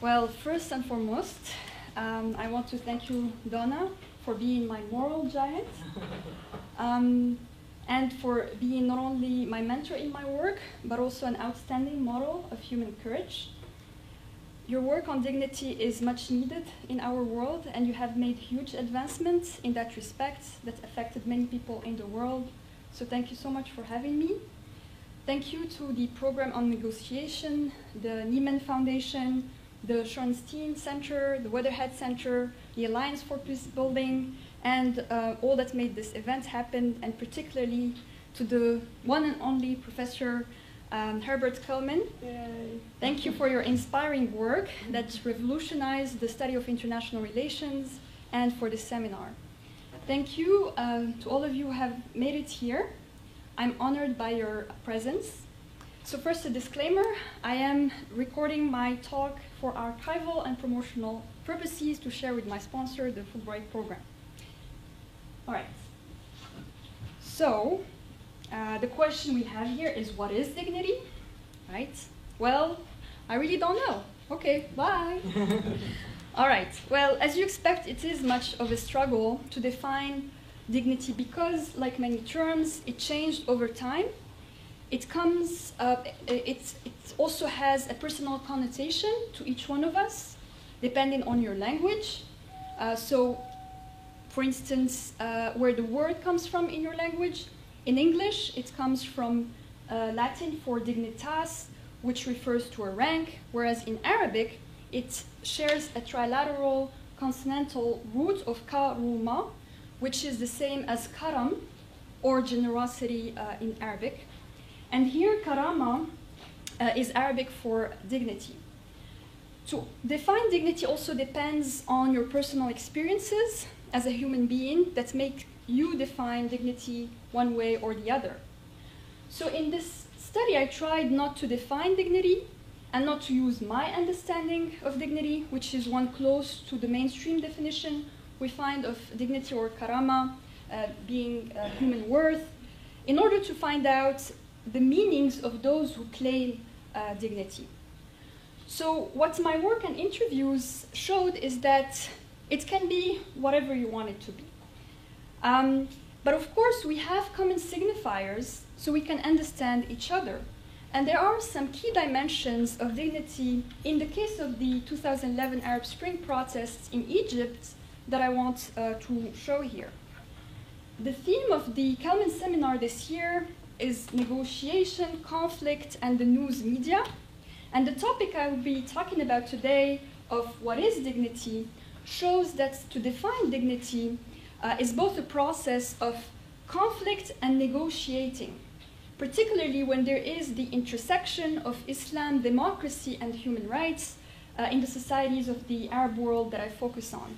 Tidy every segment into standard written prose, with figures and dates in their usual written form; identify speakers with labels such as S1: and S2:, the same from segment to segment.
S1: Well, first and foremost, I want to thank you, Donna, for being my moral giant, and for being not only my mentor in my work, but also an outstanding model of human courage. Your work on dignity is much needed in our world, and you have made huge advancements in that respect that affected many people in the world. So thank you so much for having me. Thank you to the Program on Negotiation, the Nieman Foundation, the Shorenstein Center, the Weatherhead Center, the Alliance for Peace Building, and all that made this event happen, and particularly to the one and only Professor Herbert Kuhlman. Thank you for your inspiring work that revolutionized the study of international relations, and for this seminar. Thank you to all of you who have made it here. I'm honored by your presence. So first, a disclaimer. I am recording my talk for archival and promotional purposes to share with my sponsor, the Fulbright program. All right. So the question we have here is, what is dignity? Right? Well, I really don't know. Okay, bye. All right. Well, as you expect, it is much of a struggle to define dignity because, like many terms, it changed over time. It also has a personal connotation to each one of us, depending on your language. So, for instance, where the word comes from in your language, in English, it comes from Latin for dignitas, which refers to a rank, whereas in Arabic, it shares a trilateral consonantal root of karuma, which is the same as karam, or generosity in Arabic. And here, karama is Arabic for dignity. To define dignity also depends on your personal experiences as a human being that make you define dignity one way or the other. So in this study, I tried not to define dignity and not to use my understanding of dignity, which is one close to the mainstream definition we find of dignity or karama being human worth, in order to find out the meanings of those who claim dignity. So what my work and interviews showed is that it can be whatever you want it to be. But of course, we have common signifiers so we can understand each other. And there are some key dimensions of dignity in the case of the 2011 Arab Spring protests in Egypt that I want to show here. The theme of the Kuhlman seminar this year is negotiation, conflict, and the news media. And the topic I will be talking about today of what is dignity shows that to define dignity is both a process of conflict and negotiating, particularly when there is the intersection of Islam, democracy, and human rights in the societies of the Arab world that I focus on.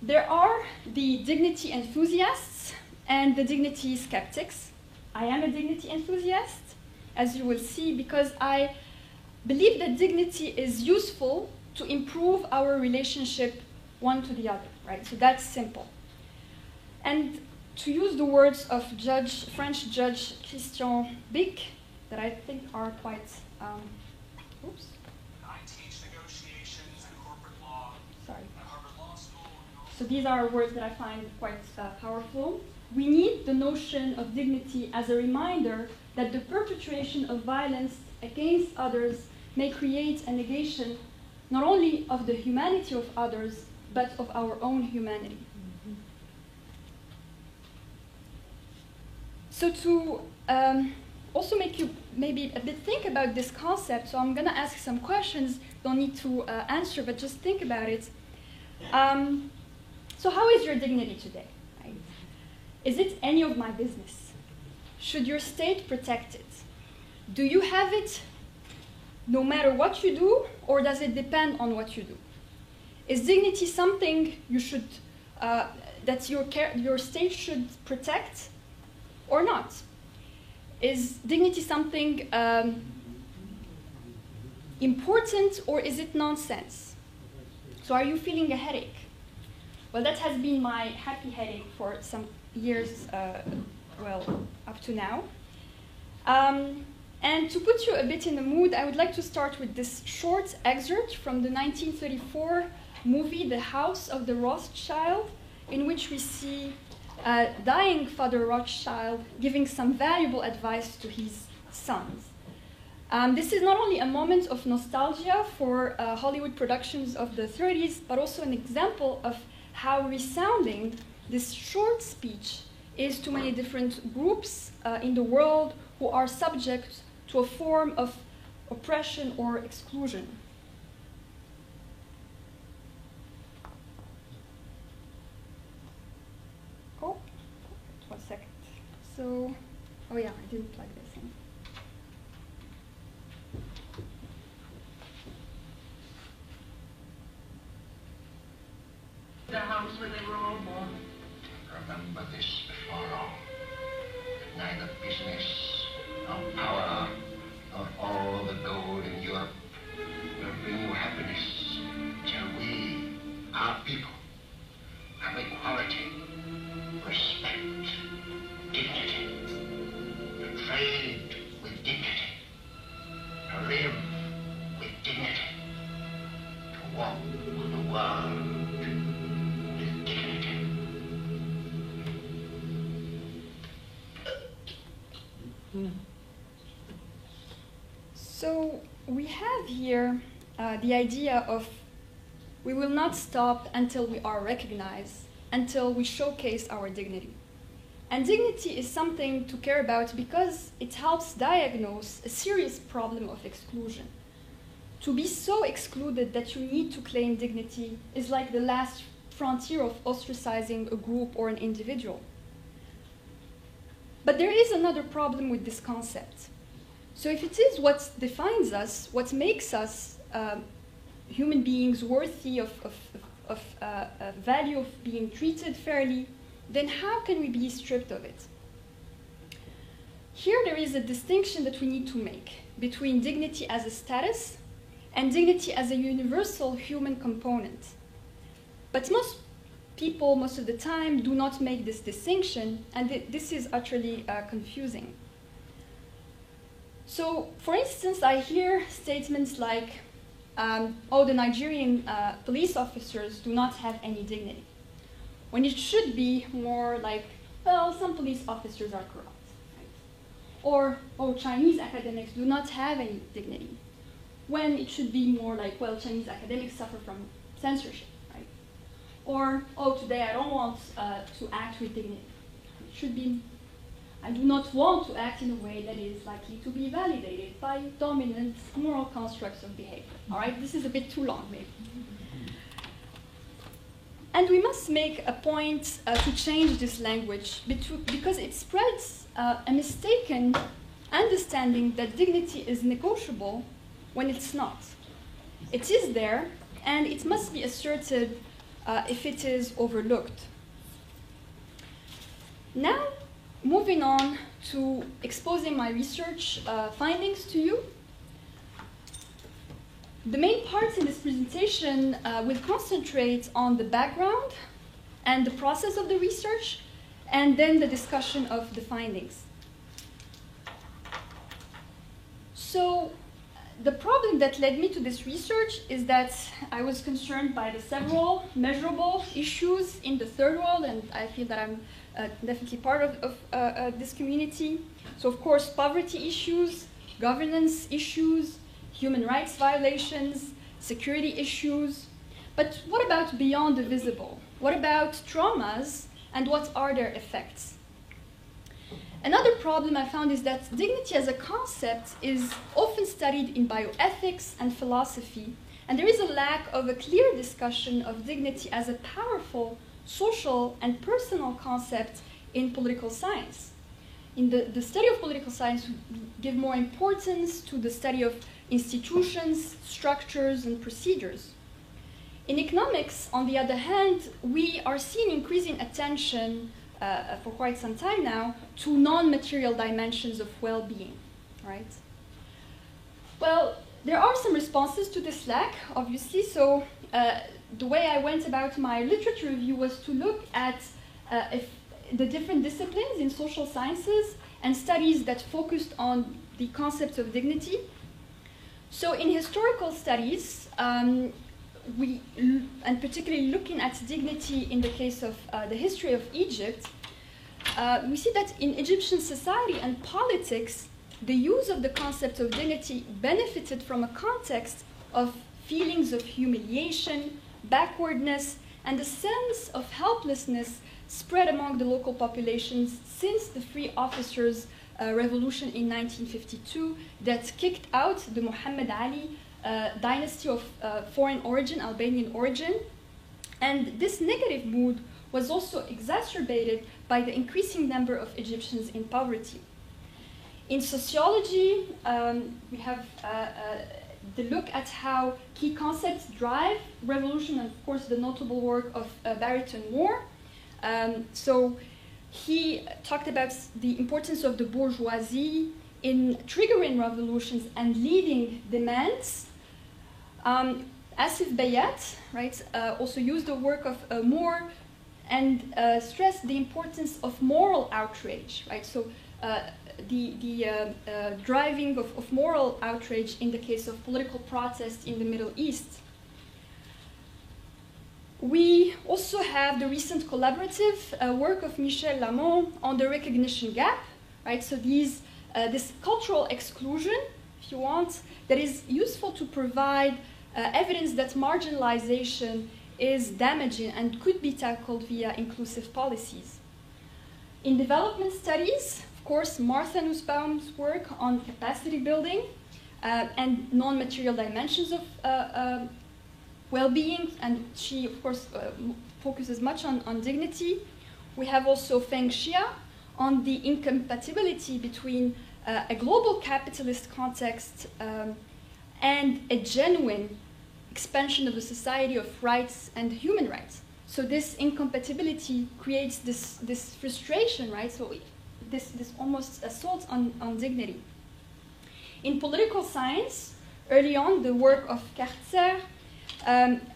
S1: There are the dignity enthusiasts and the dignity skeptics. I am a dignity enthusiast, as you will see, because I believe that dignity is useful to improve our relationship one to the other, right? So that's simple. And to use the words of French Judge Christian Bic, that I think are quite, oops.
S2: I teach negotiations and corporate law
S1: Sorry.
S2: at Harvard Law School.
S1: So these are words that I find quite powerful. We need the notion of dignity as a reminder that the perpetration of violence against others may create a negation not only of the humanity of others, but of our own humanity. So to also make you maybe a bit think about this concept, so I'm going to ask some questions, don't need to answer, but just think about it. So how is your dignity today? Right? Is it any of my business? Should your state protect it? Do you have it no matter what you do, or does it depend on what you do? Is dignity something you should, that your state should protect, or not? Is dignity something important, or is it nonsense? So are you feeling a headache? Well, that has been my happy headache for some years, well, up to now. And to put you a bit in the mood, I would like to start with this short excerpt from the 1934 movie The House of the Rothschild, in which we see dying Father Rothschild giving some valuable advice to his sons. This is not only a moment of nostalgia for Hollywood productions of the 30s, but also an example of how resounding this short speech is to many different groups in the world who are subject to a form of oppression or exclusion. Oh, 1 second. So, oh yeah, I didn't plug this in.
S3: The house where they were all born. Remember this before all. That neither business, nor power, nor all the gold in Europe will bring you happiness till we, our people, have equality, respect, dignity, to trade with dignity, to live with dignity, to walk the world with dignity.
S1: So we have here the idea of we will not stop until we are recognized, until we showcase our dignity. And dignity is something to care about because it helps diagnose a serious problem of exclusion. To be so excluded that you need to claim dignity is like the last frontier of ostracizing a group or an individual. But there is another problem with this concept. So if it is what defines us, what makes us human beings worthy of value of being treated fairly, then how can we be stripped of it? Here there is a distinction that we need to make between dignity as a status and dignity as a universal human component. But most people, most of the time, do not make this distinction, and this is utterly confusing. So, for instance, I hear statements like, oh, the Nigerian police officers do not have any dignity, when it should be more like, well, some police officers are corrupt. Right? Or, oh, Chinese academics do not have any dignity, when it should be more like, well, Chinese academics suffer from censorship. Right? Or, oh, today I don't want to act with dignity. It should be, I do not want to act in a way that is likely to be validated by dominant moral constructs of behavior. All right, this is a bit too long, maybe. And we must make a point to change this language because it spreads a mistaken understanding that dignity is negotiable when it's not. It is there, and it must be asserted if it is overlooked. Now, moving on to exposing my research findings to you. The main parts in this presentation will concentrate on the background and the process of the research, and then the discussion of the findings. So, the problem that led me to this research is that I was concerned by the several measurable issues in the third world, and I feel that I'm definitely part of this community. So, of course, poverty issues, governance issues, human rights violations, security issues. But what about beyond the visible? What about traumas, and what are their effects? Another problem I found is that dignity as a concept is often studied in bioethics and philosophy, and there is a lack of a clear discussion of dignity as a powerful social and personal concept in political science. In the study of political science, we give more importance to the study of institutions, structures, and procedures. In economics, on the other hand, we are seeing increasing attention for quite some time now to non-material dimensions of well-being, right? Well, there are some responses to this lack, obviously. So the way I went about my literature review was to look at the different disciplines in social sciences and studies that focused on the concept of dignity. So in historical studies, and particularly looking at dignity in the case of the history of Egypt, we see that in Egyptian society and politics, the use of the concept of dignity benefited from a context of feelings of humiliation, backwardness, and a sense of helplessness spread among the local populations since the Free Officers' Revolution in 1952 that kicked out the Muhammad Ali dynasty of foreign origin, Albanian origin. And this negative mood was also exacerbated by the increasing number of Egyptians in poverty. In sociology, we have the look at how key concepts drive revolution, and of course the notable work of Barrington Moore. So he talked about the importance of the bourgeoisie in triggering revolutions and leading demands. Asif Bayat, right, also used the work of Moore and stressed the importance of moral outrage, right? So the driving of moral outrage in the case of political protest in the Middle East. We also have the recent collaborative work of Michel Lamont on the recognition gap, right? So this cultural exclusion, if you want, that is useful to provide evidence that marginalization is damaging and could be tackled via inclusive policies. In development studies, of course, Martha Nussbaum's work on capacity building and non-material dimensions of well-being, and she, of course, focuses much on dignity. We have also Feng Xia on the incompatibility between a global capitalist context and a genuine expansion of the society of rights and human rights. So this incompatibility creates this frustration, right? So this almost assault on dignity. In political science, early on, the work of Kartzer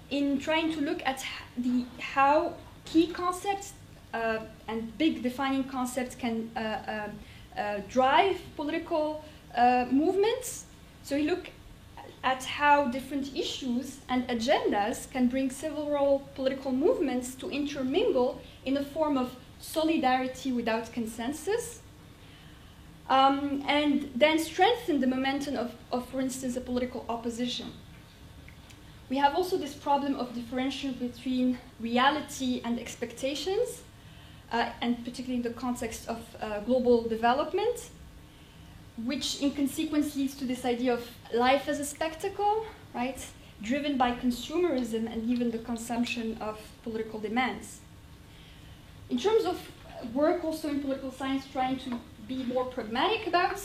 S1: in trying to look at how key concepts and big defining concepts can drive political movements. So we look at how different issues and agendas can bring several political movements to intermingle in a form of solidarity without consensus, and then strengthen the momentum of, for instance, a political opposition. We have also this problem of differentiation between reality and expectations, and particularly in the context of global development, which in consequence leads to this idea of life as a spectacle, right, driven by consumerism and even the consumption of political demands. In terms of work also in political science trying to be more pragmatic about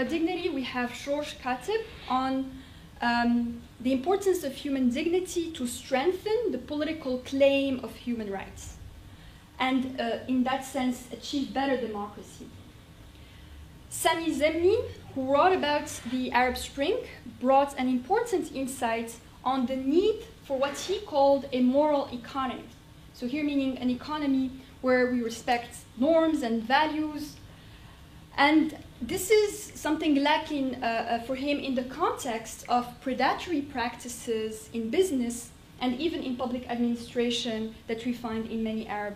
S1: dignity, we have Georges Kateb on the importance of human dignity to strengthen the political claim of human rights and, in that sense, achieve better democracy. Sami Zemni, who wrote about the Arab Spring, brought an important insight on the need for what he called a moral economy. So here meaning an economy where we respect norms and values. And this is something lacking for him in the context of predatory practices in business and even in public administration that we find in many Arab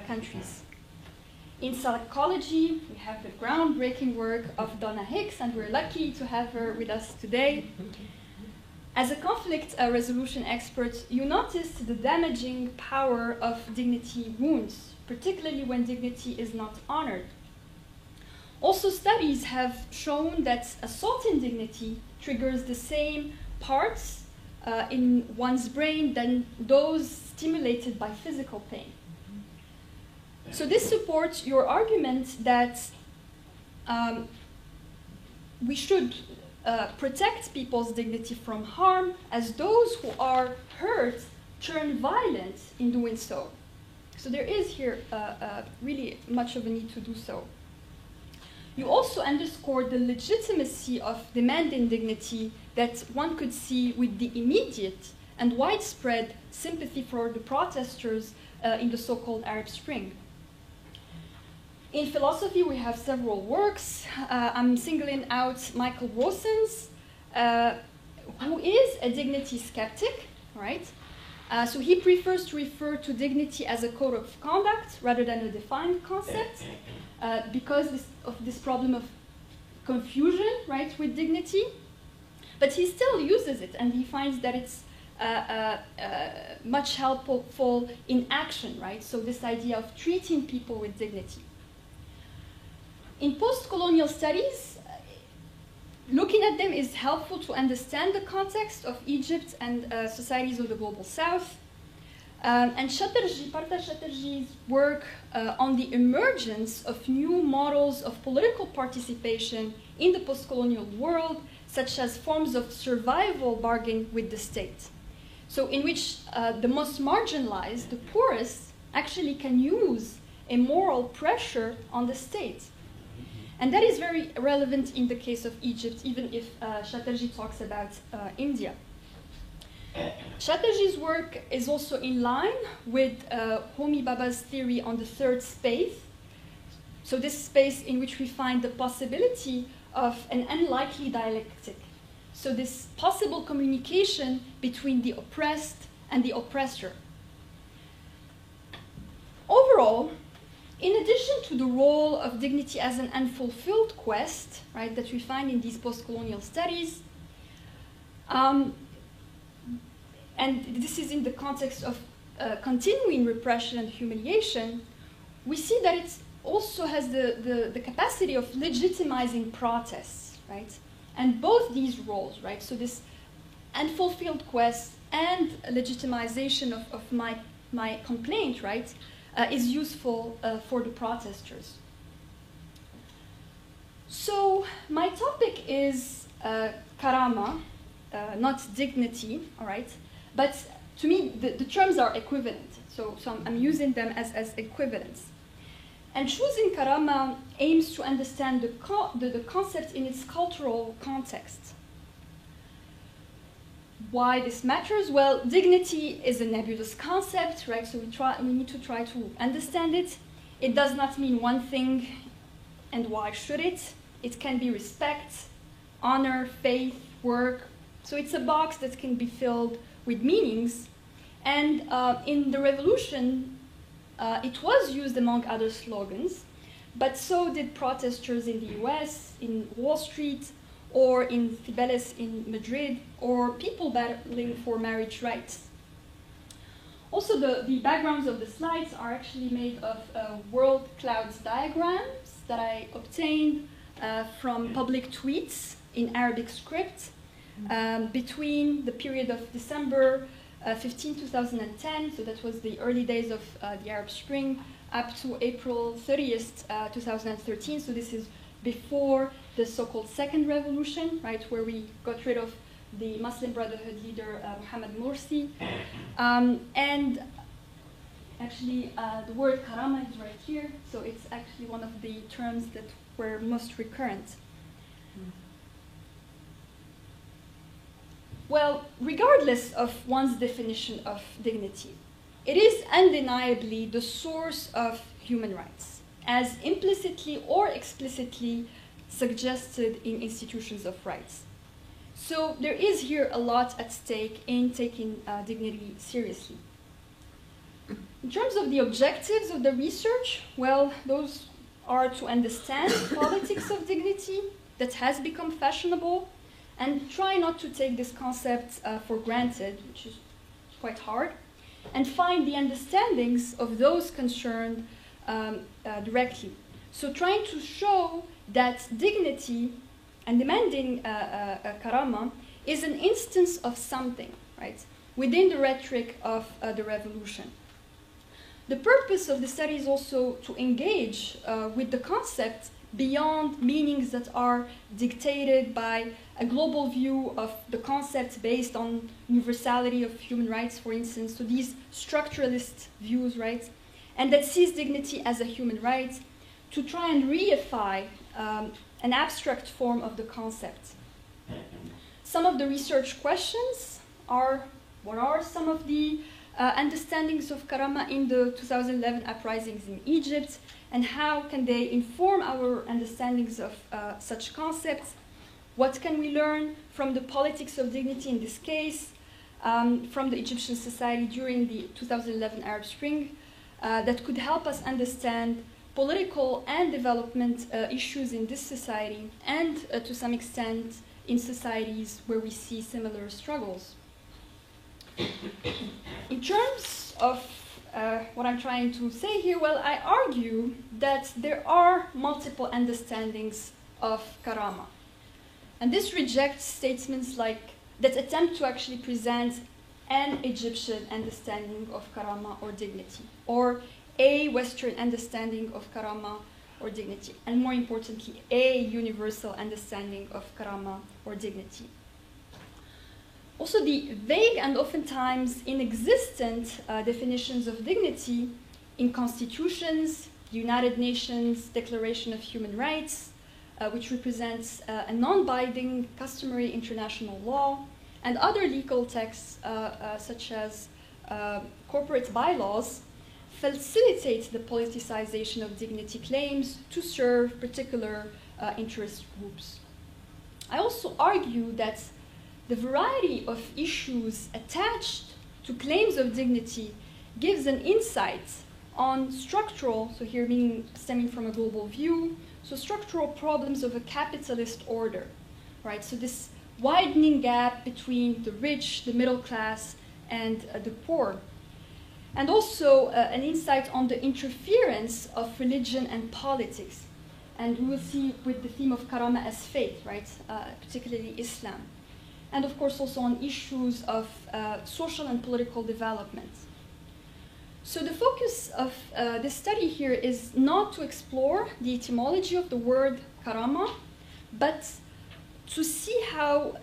S1: countries. In psychology, we have the groundbreaking work of Donna Hicks, and we're lucky to have her with us today. As a conflict resolution expert, you noticed the damaging power of dignity wounds, particularly when dignity is not honored. Also, studies have shown that assaulting dignity triggers the same parts in one's brain than those stimulated by physical pain. So this supports your argument that we should protect people's dignity from harm, as those who are hurt turn violent in doing so. So there is here really much of a need to do so. You also underscored the legitimacy of demanding dignity that one could see with the immediate and widespread sympathy for the protesters in the so-called Arab Spring. In philosophy, we have several works. I'm singling out Michael Rosen's, who is a dignity skeptic, right? So he prefers to refer to dignity as a code of conduct rather than a defined concept because of this problem of confusion, right, with dignity. But he still uses it, and he finds that it's much helpful in action, right? So this idea of treating people with dignity. In post-colonial studies, looking at them is helpful to understand the context of Egypt and societies of the global south. And Chatterjee, Partha Chatterjee's work on the emergence of new models of political participation in the post-colonial world, such as forms of survival bargain with the state. So in which the most marginalized, the poorest, actually can use a moral pressure on the state. And that is very relevant in the case of Egypt, even if Chatterjee talks about India. Chatterjee's work is also in line with Homi Bhabha's theory on the third space. So this space in which we find the possibility of an unlikely dialectic. So this possible communication between the oppressed and the oppressor. Overall, in addition to the role of dignity as an unfulfilled quest, right, that we find in these post-colonial studies, and this is in the context of continuing repression and humiliation, we see that it also has the capacity of legitimizing protests, right? And both these roles, right, so this unfulfilled quest and legitimization of my complaint, right, is useful for the protesters. So my topic is karama, not dignity, all right? But to me, the terms are equivalent. So I'm using them as equivalents. And choosing karama aims to understand the concept in its cultural context. Why this matters? Well, dignity is a nebulous concept, right? So we need to try to understand it. It does not mean one thing, and why should it? It can be respect, honor, faith, work. So it's a box that can be filled with meanings. And in the revolution, it was used among other slogans, but so did protesters in the US, in Wall Street, or in Cibeles in Madrid, or people battling for marriage rights. Also, the backgrounds of the slides are actually made of world clouds diagrams that I obtained from public tweets in Arabic script between the period of December 15, 2010, so that was the early days of the Arab Spring, up to April 30th, 2013, so this is before the so-called Second Revolution, right, where we got rid of the Muslim Brotherhood leader Mohammed Morsi. And actually, the word karama is right here, so it's actually one of the terms that were most recurrent. Well, regardless of one's definition of dignity, it is undeniably the source of human rights, as implicitly or explicitly suggested in institutions of rights. So there is here a lot at stake in taking dignity seriously. In terms of the objectives of the research, well, those are to understand politics of dignity that has become fashionable, and try not to take this concept for granted, which is quite hard, and find the understandings of those concerned directly. So trying to show that dignity and demanding karama is an instance of something, right, within the rhetoric of the revolution. The purpose of the study is also to engage with the concept beyond meanings that are dictated by a global view of the concept based on universality of human rights, for instance, so these structuralist views, right, and that sees dignity as a human right, to try and reify an abstract form of the concept. Some of the research questions are, what are some of the understandings of karama in the 2011 uprisings in Egypt, and how can they inform our understandings of such concepts? What can we learn from the politics of dignity in this case, from the Egyptian society during the 2011 Arab Spring, that could help us understand political and development issues in this society, and to some extent in societies where we see similar struggles. In terms of what I'm trying to say here, well, I argue that there are multiple understandings of karama. And this rejects statements like that attempt to actually present an Egyptian understanding of karama or dignity, or a Western understanding of karama or dignity, and more importantly, a universal understanding of karama or dignity. Also, the vague and oftentimes inexistent definitions of dignity in constitutions, United Nations Declaration of Human Rights, which represents a non-binding customary international law, and other legal texts such as corporate bylaws, facilitate the politicization of dignity claims to serve particular interest groups. I also argue that the variety of issues attached to claims of dignity gives an insight on structural, so here meaning stemming from a global view, so structural problems of a capitalist order, right? So this widening gap between the rich, the middle class, and the poor. And also an insight on the interference of religion and politics. And we will see with the theme of karama as faith, right? Particularly Islam. And of course also on issues of social and political development. So the focus of this study here is not to explore the etymology of the word karama, but to see how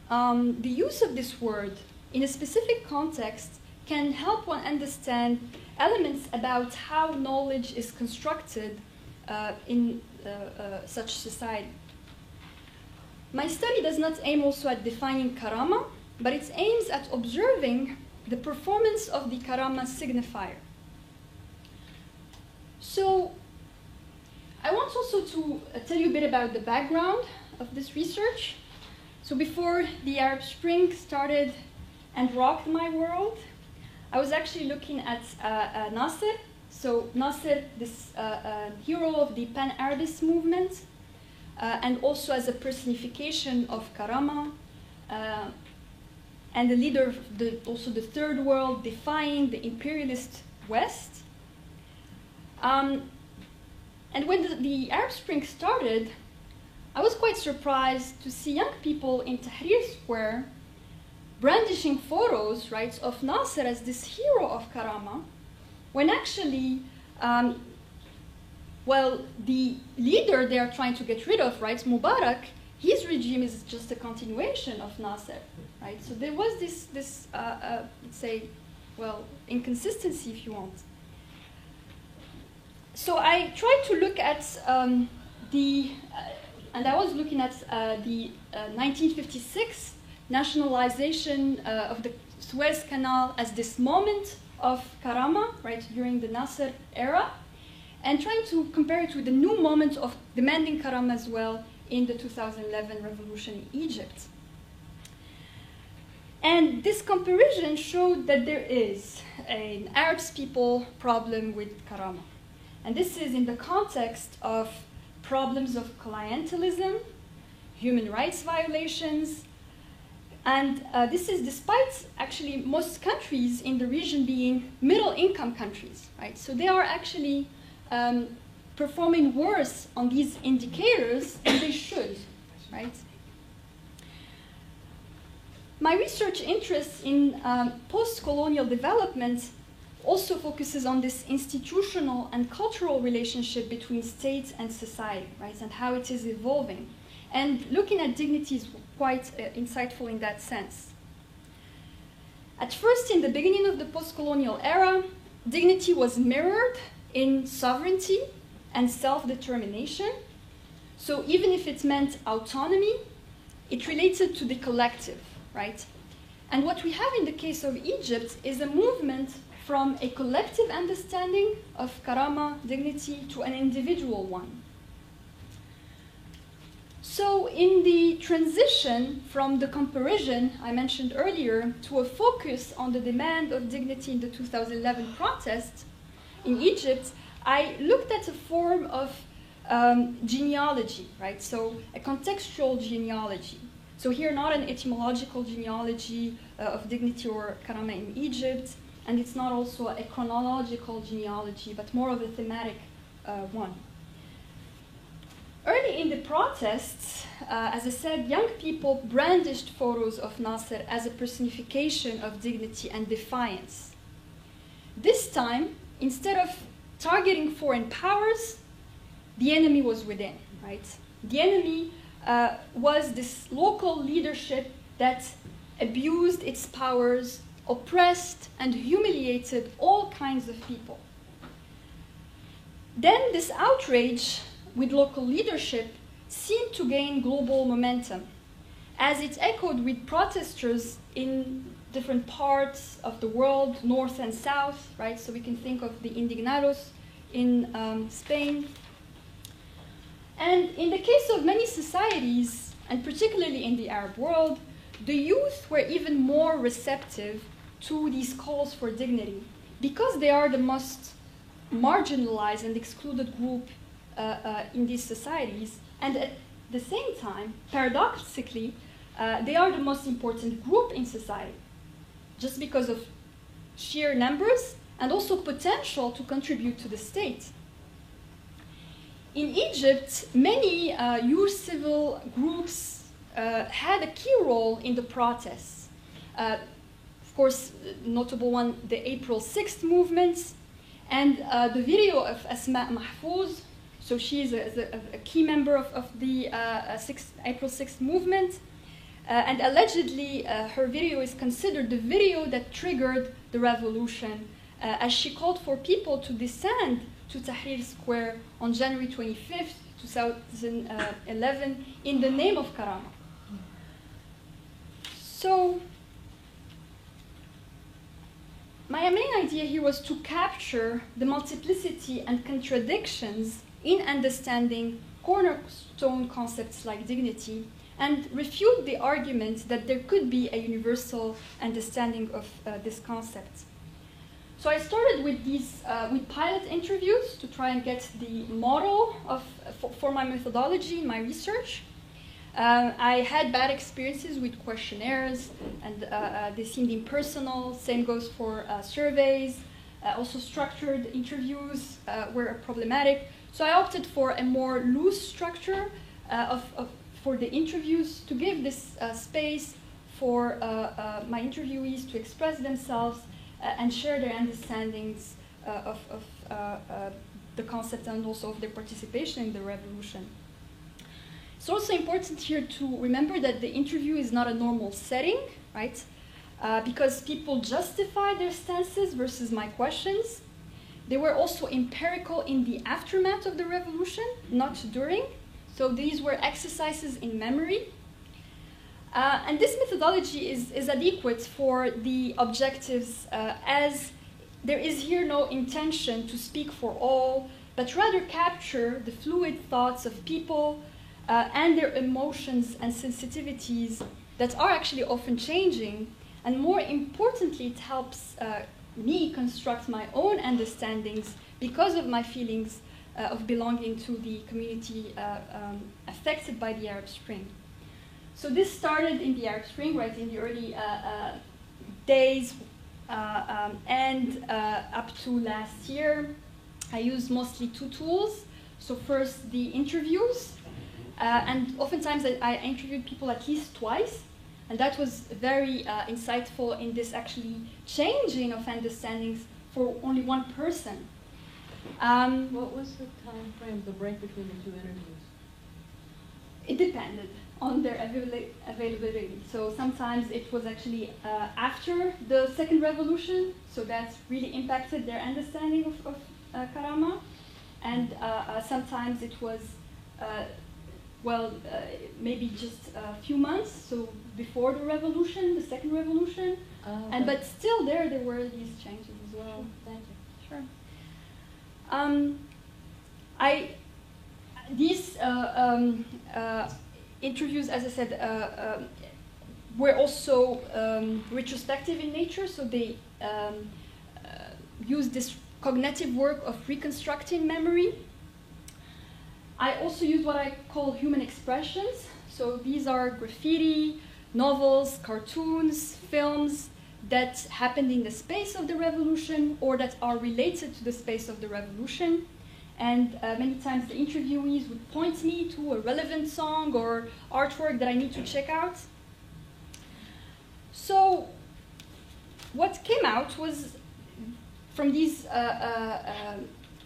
S1: the use of this word in a specific context can help one understand elements about how knowledge is constructed in such society. My study does not aim also at defining karama, but it aims at observing the performance of the karama signifier. So I want also to tell you a bit about the background of this research. So before the Arab Spring started and rocked my world, I was actually looking at Nasser. So Nasser, this hero of the Pan-Arabist movement, and also as a personification of karama, and the leader of also the third world, defying the imperialist West. And when the Arab Spring started, I was quite surprised to see young people in Tahrir Square brandishing photos, right, of Nasser as this hero of karama, when actually, well, the leader they are trying to get rid of, right, Mubarak, his regime is just a continuation of Nasser, right? So there was this let's say, well, inconsistency, if you want. So I tried to look at and I was looking at the 1956 nationalization of the Suez Canal as this moment of karama, right, during the Nasser era, and trying to compare it with the new moment of demanding karama as well in the 2011 revolution in Egypt. And this comparison showed that there is an Arab people problem with karama. And this is in the context of problems of clientelism, human rights violations, and this is despite actually most countries in the region being middle-income countries, right? So they are actually performing worse on these indicators than they should, right? My research interest in post-colonial development also focuses on this institutional and cultural relationship between state and society, right, and how it is evolving. And looking at dignity is quite insightful in that sense. At first, in the beginning of the post-colonial era, dignity was mirrored in sovereignty and self-determination. So even if it meant autonomy, it related to the collective, right? And what we have in the case of Egypt is a movement from a collective understanding of karama, dignity, to an individual one. So in the transition from the comparison I mentioned earlier to a focus on the demand of dignity in the 2011 protests in Egypt, I looked at a form of genealogy, right? So a contextual genealogy. So here, not an etymological genealogy of dignity or karama in Egypt, and it's not also a chronological genealogy, but more of a thematic one. Early in the protests, as I said, young people brandished photos of Nasser as a personification of dignity and defiance. This time, instead of targeting foreign powers, the enemy was within, right? The enemy was this local leadership that abused its powers, oppressed and humiliated all kinds of people. Then this outrage with local leadership seemed to gain global momentum, as it echoed with protesters in different parts of the world, north and south, right? So we can think of the Indignados in Spain. And in the case of many societies, and particularly in the Arab world, the youth were even more receptive to these calls for dignity, because they are the most marginalized and excluded group in these societies, and at the same time, paradoxically, they are the most important group in society, just because of sheer numbers and also potential to contribute to the state. In Egypt, many youth civil groups had a key role in the protests. Of course, notable one, the April 6th movement, and the video of Asma Mahfouz. So she is a key member of the April 6th movement. And allegedly, her video is considered the video that triggered the revolution, as she called for people to descend to Tahrir Square on January 25th, 2011, in the name of karama. So, my main idea here was to capture the multiplicity and contradictions in understanding cornerstone concepts like dignity, and refute the argument that there could be a universal understanding of this concept. So I started with these with pilot interviews to try and get the model for my methodology in my research. I had bad experiences with questionnaires, and they seemed impersonal. Same goes for surveys. Also structured interviews were problematic. So I opted for a more loose structure for the interviews, to give this space for my interviewees to express themselves and share their understandings of the concept and also of their participation in the revolution. It's also important here to remember that the interview is not a normal setting, right? Because people justify their stances versus my questions. They were also empirical in the aftermath of the revolution, not during. So these were exercises in memory. And this methodology is adequate for the objectives, as there is here no intention to speak for all, but rather capture the fluid thoughts of people and their emotions and sensitivities that are actually often changing. And more importantly, it helps me construct my own understandings because of my feelings of belonging to the community affected by the Arab Spring. So this started in the Arab Spring, right, in the early days and up to last year. I used mostly two tools. So first, the interviews. And oftentimes I interviewed people at least twice. And that was very insightful in this actually changing of understandings for only one person.
S4: What was the time frame, the break between the two interviews?
S1: It depended on their availability. So sometimes it was actually after the second revolution, so that really impacted their understanding of karama. And sometimes it was maybe just a few months, so before the revolution, the second revolution.
S4: Okay.
S1: But still there were these changes as well.
S4: Thank you.
S1: Sure. These interviews, as I said, were also retrospective in nature, so they used this cognitive work of reconstructing memory. I also used what I call human expressions. So these are graffiti, novels, cartoons, films that happened in the space of the revolution or that are related to the space of the revolution. And many times the interviewees would point me to a relevant song or artwork that I need to check out. So what came out was from these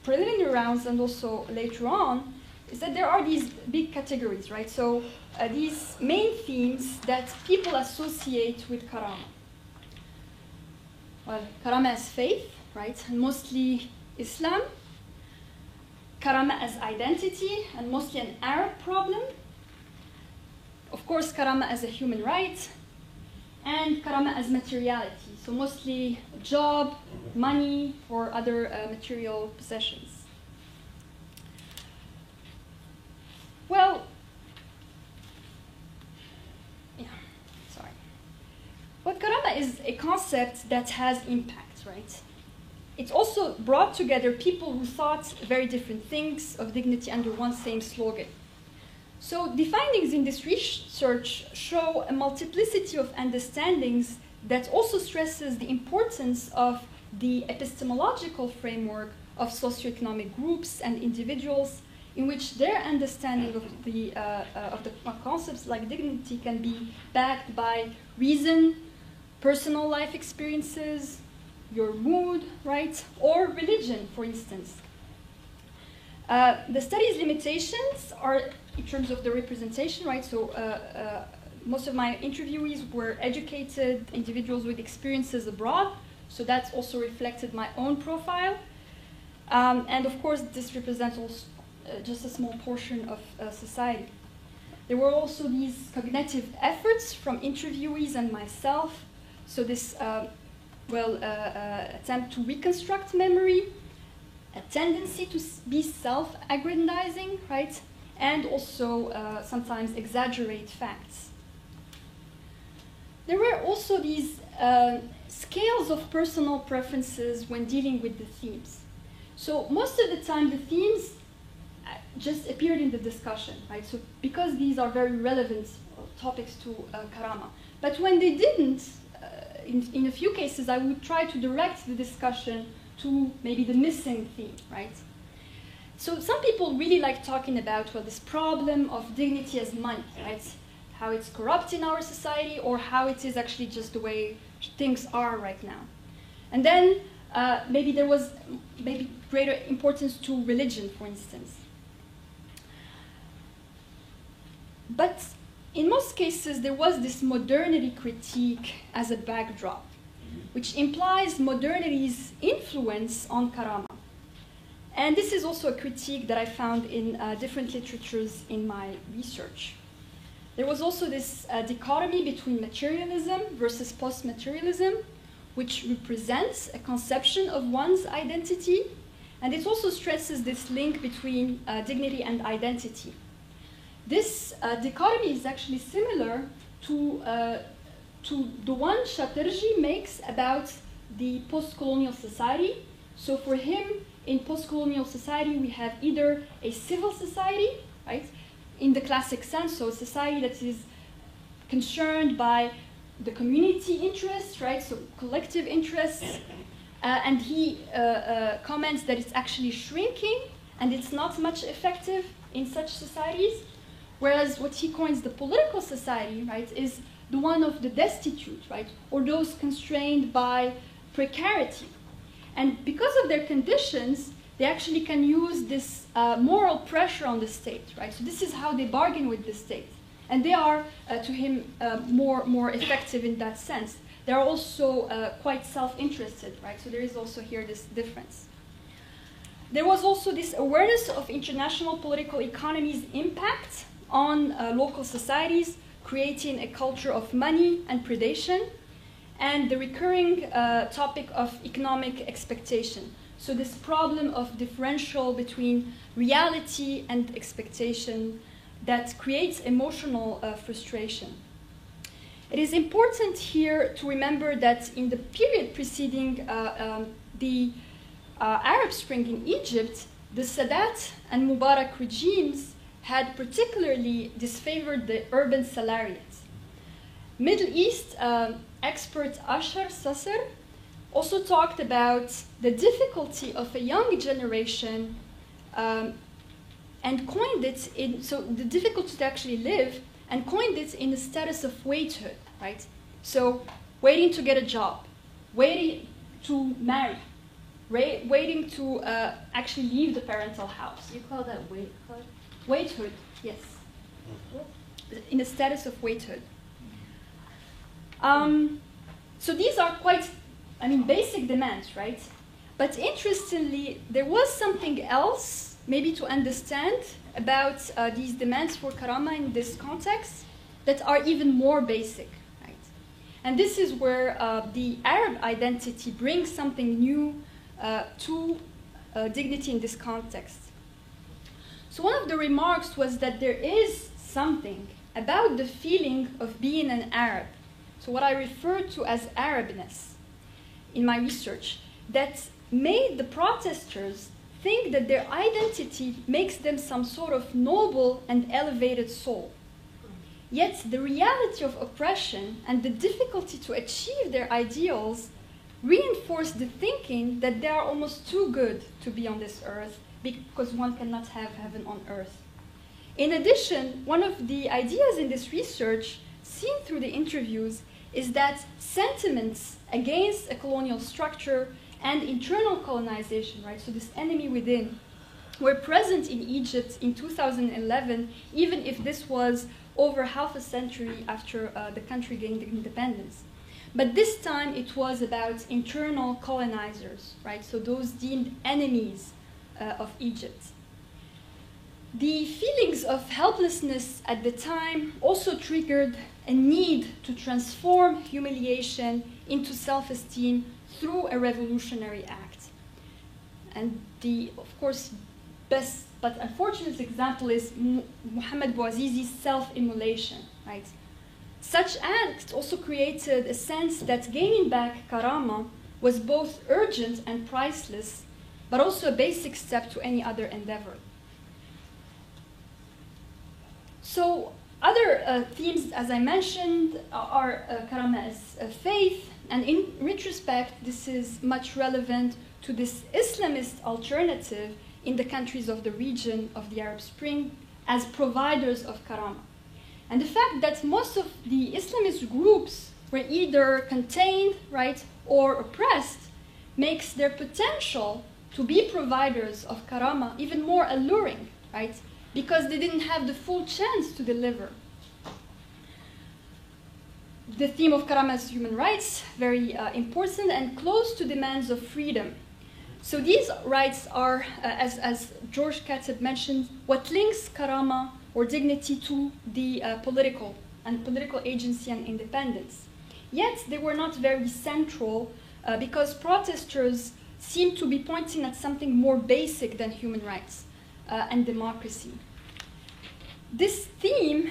S1: preliminary rounds and also later on, is that there are these big categories, right? So these main themes that people associate with Karama. Well, Karama as faith, right? And mostly Islam. Karama as identity, and mostly an Arab problem. Of course, Karama as a human right. And Karama as materiality, so mostly job, money, or other material possessions. Well, But Karama is a concept that has impact, right? It's also brought together people who thought very different things of dignity under one same slogan. So the findings in this research show a multiplicity of understandings that also stresses the importance of the epistemological framework of socioeconomic groups and individuals in which their understanding of the concepts like dignity can be backed by reason, personal life experiences, your mood, right, or religion, for instance. The study's limitations are in terms of the representation, right? So most of my interviewees were educated individuals with experiences abroad, so that's also reflected my own profile. And of course, this represents also just a small portion of society. There were also these cognitive efforts from interviewees and myself. So this attempt to reconstruct memory, a tendency to be self-aggrandizing, right? And also sometimes exaggerate facts. There were also these scales of personal preferences when dealing with the themes. So most of the time the themes just appeared in the discussion, right? So because these are very relevant topics to Karama. But when they didn't, in a few cases, I would try to direct the discussion to maybe the missing theme, right? So some people really like talking about, well, this problem of dignity as money, right? How it's corrupt in our society, or how it is actually just the way things are right now. And then maybe there was greater importance to religion, for instance. But in most cases, there was this modernity critique as a backdrop, which implies modernity's influence on Karama. And this is also a critique that I found in different literatures in my research. There was also this dichotomy between materialism versus post-materialism, which represents a conception of one's identity, and it also stresses this link between dignity and identity. This dichotomy is actually similar to the one Chatterjee makes about the post-colonial society. So for him, in post-colonial society, we have either a civil society, right, in the classic sense, so a society that is concerned by the community interests, right, so collective interests, and he comments that it's actually shrinking and it's not much effective in such societies. Whereas what he coins the political society, right, is the one of the destitute, right, or those constrained by precarity. And because of their conditions, they actually can use this moral pressure on the state, right? So this is how they bargain with the state. And they are, to him, more effective in that sense. They are also quite self-interested, right? So there is also here this difference. There was also this awareness of international political economy's impact on local societies, creating a culture of money and predation, and the recurring topic of economic expectation. So this problem of differential between reality and expectation that creates emotional frustration. It is important here to remember that in the period preceding the Arab Spring in Egypt, the Sadat and Mubarak regimes had particularly disfavored the urban salariates. Middle East expert Ashar Sasser also talked about the difficulty of a young generation and coined it in, so the difficulty to actually live, and coined it in the status of waithood, right? So waiting to get a job, waiting to marry, waiting to actually leave the parental house.
S4: You call that waithood?
S1: Waithood, yes. In the status of waithood. So these are quite, basic demands, right? But interestingly, there was something else, maybe to understand about these demands for Karama in this context, that are even more basic, right? And this is where the Arab identity brings something new to dignity in this context. So one of the remarks was that there is something about the feeling of being an Arab, so what I refer to as Arabness in my research, that made the protesters think that their identity makes them some sort of noble and elevated soul. Yet the reality of oppression and the difficulty to achieve their ideals reinforce the thinking that they are almost too good to be on this earth because one cannot have heaven on earth. In addition, one of the ideas in this research, seen through the interviews, is that sentiments against a colonial structure and internal colonization, right, so this enemy within, were present in Egypt in 2011, even if this was over half a century after the country gained independence. But this time it was about internal colonizers, right, so those deemed enemies of Egypt. The feelings of helplessness at the time also triggered a need to transform humiliation into self-esteem through a revolutionary act. And the, of course, best but unfortunate example is Muhammad Bouazizi's self-immolation, right? Such acts also created a sense that gaining back Karama was both urgent and priceless, but also a basic step to any other endeavor. So other themes, as I mentioned, are Karama as faith, and in retrospect, this is much relevant to this Islamist alternative in the countries of the region of the Arab Spring as providers of Karama. And the fact that most of the Islamist groups were either contained, right, or oppressed makes their potential to be providers of Karama even more alluring, right, because they didn't have the full chance to deliver. The theme of Karama as human rights, very important and close to demands of freedom. So these rights are, as George Katib mentioned, what links Karama or dignity to the political agency and independence. Yet they were not very central because protesters seem to be pointing at something more basic than human rights and democracy. This theme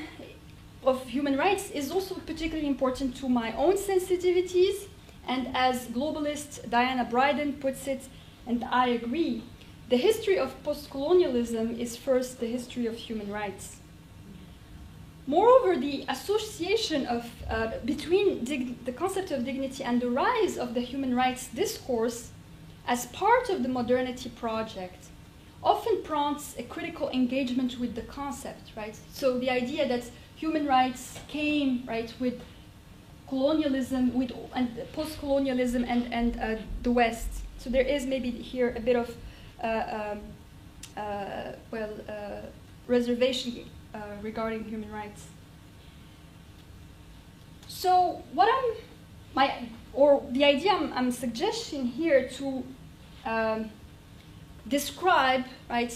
S1: of human rights is also particularly important to my own sensitivities, and as globalist Diana Bryden puts it, and I agree, the history of post-colonialism is first the history of human rights. Moreover, the association of, between the concept of dignity and the rise of the human rights discourse as part of the modernity project often prompts a critical engagement with the concept, right? So the idea that human rights came, right, with colonialism, and post-colonialism and the West. So there is maybe here a bit of reservation regarding human rights. So what the idea I'm suggesting here to describe, right,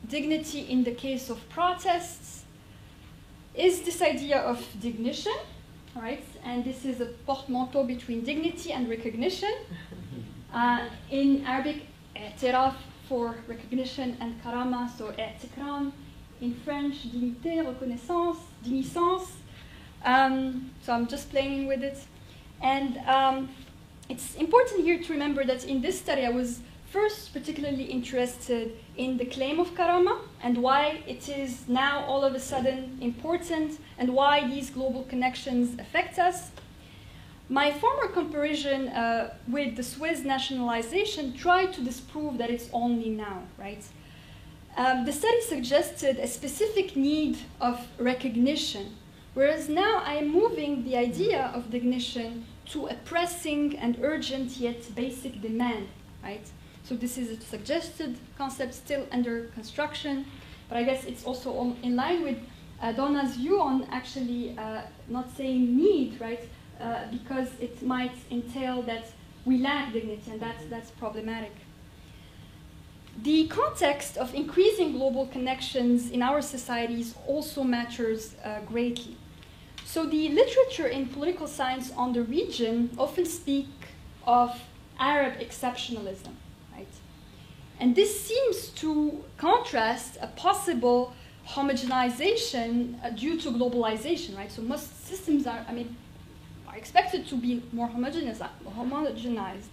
S1: dignity in the case of protests is this idea of dignition, right? And this is a portmanteau between dignity and recognition. In Arabic, i'tiraf for recognition and karama, so i'tikram. In French, dignité, reconnaissance, dignisance. So I'm just playing with it. And it's important here to remember that in this study I was first particularly interested in the claim of karama and why it is now all of a sudden important and why these global connections affect us. My former comparison with the Swiss nationalization tried to disprove that it's only now, right? The study suggested a specific need of recognition, whereas now I am moving the idea of dignition to a pressing and urgent yet basic demand, right? So this is a suggested concept still under construction, but I guess it's also in line with Donna's view on actually not saying need, right? Because it might entail that we lack dignity, and that's problematic. The context of increasing global connections in our societies also matters greatly. So the literature in political science on the region often speak of Arab exceptionalism, right? And this seems to contrast a possible homogenization due to globalization, right? So most systems are expected to be more homogenized.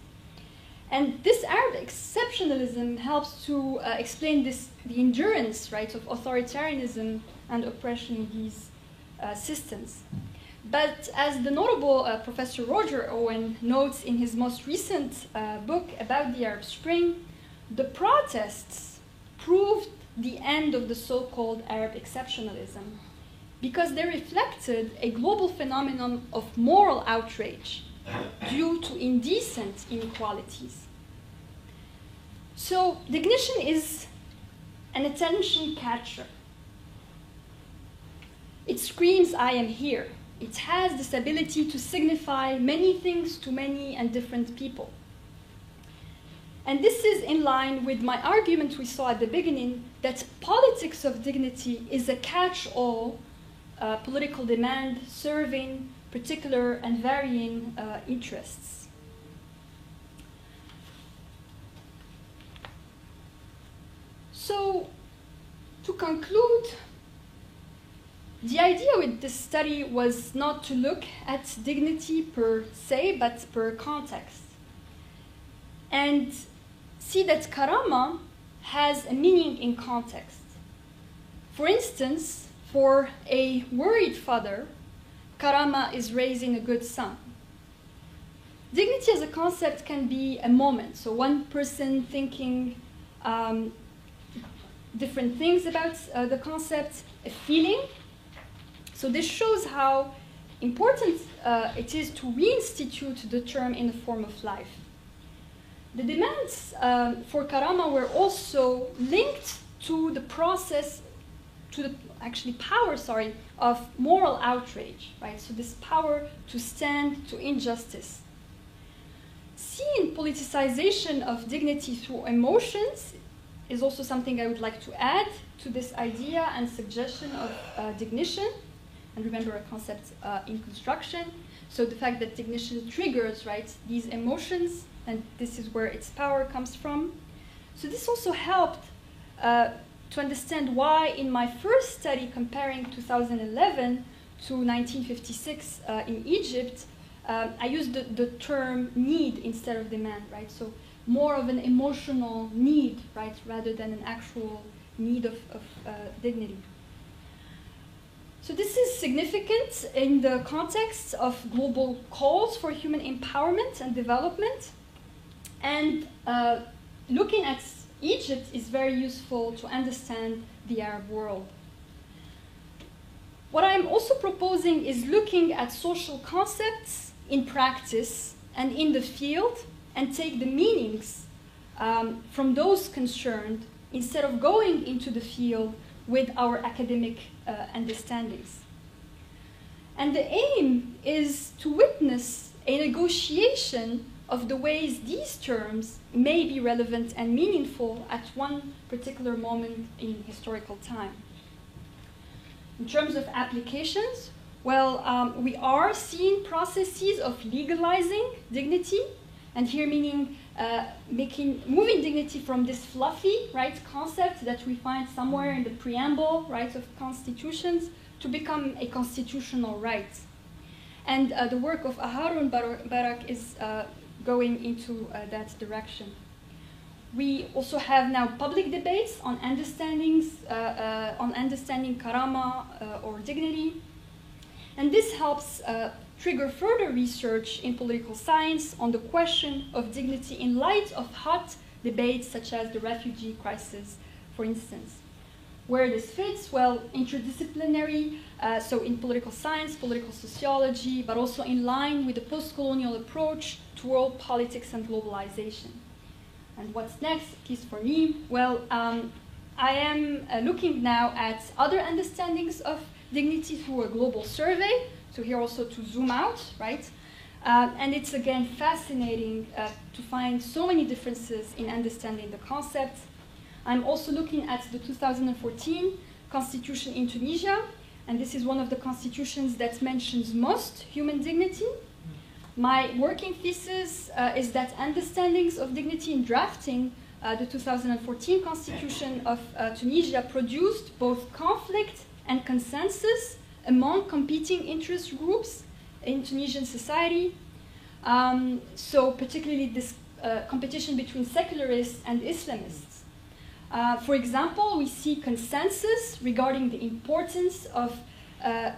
S1: And this Arab exceptionalism helps to explain the endurance, right, of authoritarianism and oppression in these systems. But as the notable Professor Roger Owen notes in his most recent book about the Arab Spring, the protests proved the end of the so-called Arab exceptionalism because they reflected a global phenomenon of moral outrage due to indecent inequalities. So dignition is an attention catcher. It screams, "I am here." It has this ability to signify many things to many and different people. And this is in line with my argument we saw at the beginning that politics of dignity is a catch-all political demand serving particular and varying interests. So, to conclude, the idea with this study was not to look at dignity per se, but per context. And see that karama has a meaning in context. For instance, for a worried father, karama is raising a good son. Dignity as a concept can be a moment, so one person thinking different things about the concept, a feeling. So this shows how important it is to reinstitute the term in the form of life. The demands for karama were also linked to the process, to the power, of moral outrage, right? So this power to stand to injustice. Seeing politicization of dignity through emotions is also something I would like to add to this idea and suggestion of dignition. And remember a concept in construction. So the fact that dignition triggers, right, these emotions, and this is where its power comes from. So this also helped to understand why in my first study comparing 2011 to 1956 in Egypt, I used the term need instead of demand, right? So more of an emotional need, right, rather than an actual need of dignity. So this is significant in the context of global calls for human empowerment and development. And looking at Egypt is very useful to understand the Arab world. What I'm also proposing is looking at social concepts in practice and in the field and take the meanings from those concerned instead of going into the field with our academic understandings. And the aim is to witness a negotiation of the ways these terms may be relevant and meaningful at one particular moment in historical time. In terms of applications, well, we are seeing processes of legalizing dignity, and here meaning moving dignity from this fluffy, right, concept that we find somewhere in the preamble, right, of constitutions to become a constitutional right. And the work of Harun Barak is going into that direction. We also have now public debates on understanding karama or dignity, and this helps trigger further research in political science on the question of dignity in light of hot debates such as the refugee crisis, for instance. Where this fits, well, interdisciplinary, so in political science, political sociology, but also in line with the post-colonial approach to world politics and globalization. And what's next, at least for me? Well, I am looking now at other understandings of dignity through a global survey, so here also to zoom out, right? And it's again fascinating to find so many differences in understanding the concept. I'm also looking at the 2014 constitution in Tunisia, and this is one of the constitutions that mentions most human dignity. My working thesis is that understandings of dignity in drafting the 2014 constitution of Tunisia produced both conflict and consensus among competing interest groups in Tunisian society. So particularly this competition between secularists and Islamists. For example, we see consensus regarding the importance of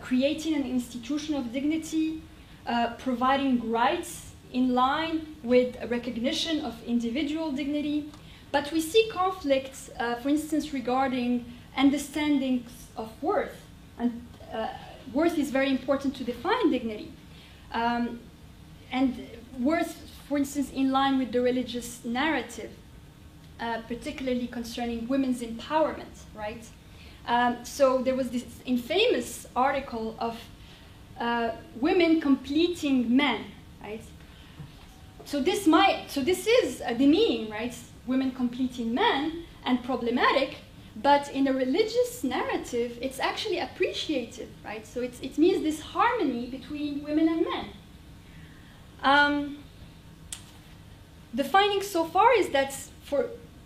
S1: creating an institution of dignity, providing rights in line with a recognition of individual dignity. But we see conflicts, for instance, regarding understandings of worth. And worth is very important to define dignity. And worth, for instance, in line with the religious narrative, particularly concerning women's empowerment, right? So there was this infamous article of women completing men, right? So this is demeaning, right? Women completing men and problematic, but in a religious narrative, it's actually appreciated, right? So it means this harmony between women and men. The findings so far is that